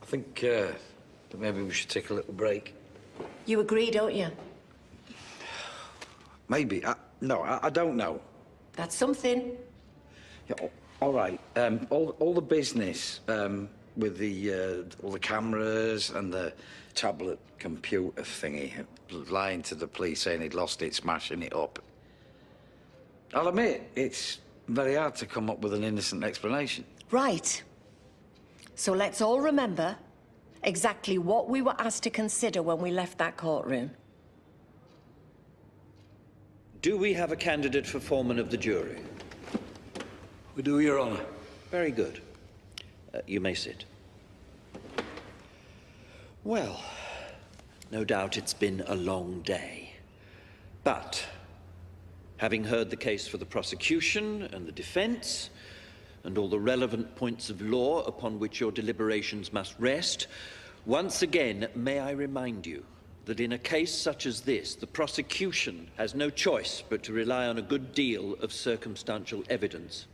think that maybe we should take a little break. You agree, don't you? Maybe. No, I don't know. That's something. Yeah, all right. All the business with all the cameras and the tablet computer thingy, lying to the police saying he'd lost it, smashing it up. I'll admit, it's very hard to come up with an innocent explanation. Right. So let's all remember exactly what we were asked to consider when we left that courtroom. Do we have a candidate for foreman of the jury? We do, Your Honor. Very good. You may sit. Well, no doubt it's been a long day. But, having heard the case for the prosecution and the defense, and all the relevant points of law upon which your deliberations must rest, once again, may I remind you that in a case such as this, the prosecution has no choice but to rely on a good deal of circumstantial evidence.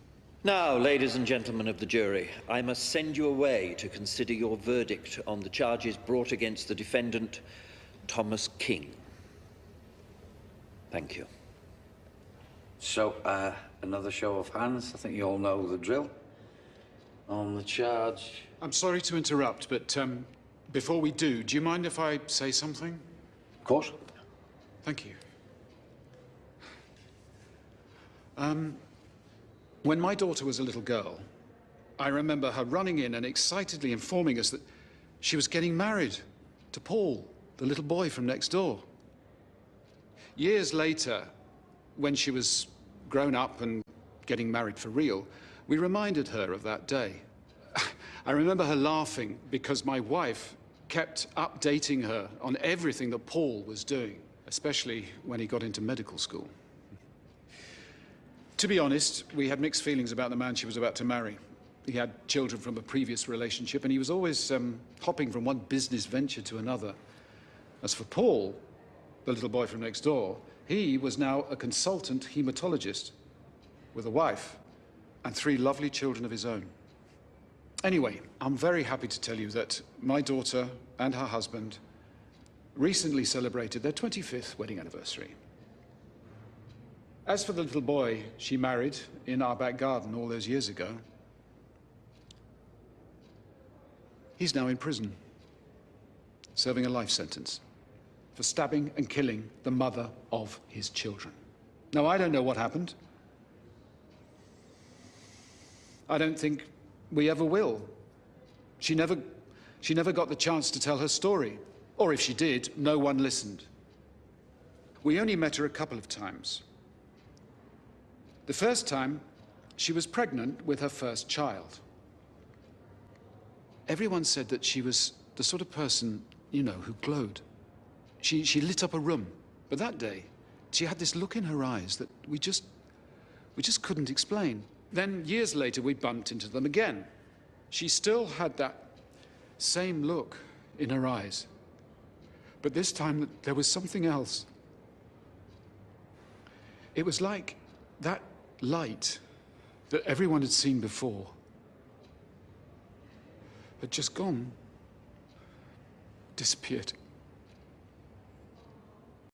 Now, ladies and gentlemen of the jury, I must send you away to consider your verdict on the charges brought against the defendant, Thomas King. Thank you. So, another show of hands. I think you all know the drill. On the charge. I'm sorry to interrupt, but before we do you mind if I say something? Of course. Thank you. When my daughter was a little girl, I remember her running in and excitedly informing us that she was getting married to Paul, the little boy from next door. Years later, when she was grown up and getting married for real, we reminded her of that day. I remember her laughing because my wife kept updating her on everything that Paul was doing, especially when he got into medical school. To be honest, we had mixed feelings about the man she was about to marry. He had children from a previous relationship, and he was always hopping from one business venture to another. As for Paul, the little boy from next door, he was now a consultant hematologist with a wife and 3 lovely children of his own. Anyway, I'm very happy to tell you that my daughter and her husband recently celebrated their 25th wedding anniversary. As for the little boy she married in our back garden all those years ago, he's now in prison, serving a life sentence for stabbing and killing the mother of his children. Now, I don't know what happened. I don't think we ever will. She never got the chance to tell her story. Or if she did, no one listened. We only met her a couple of times. The first time, she was pregnant with her first child. Everyone said that she was the sort of person, you know, who glowed. She lit up a room. But that day, she had this look in her eyes that we just couldn't explain. Then, years later, we bumped into them again. She still had that same look in her eyes. But this time, there was something else. It was like that light that everyone had seen before had just gone, disappeared.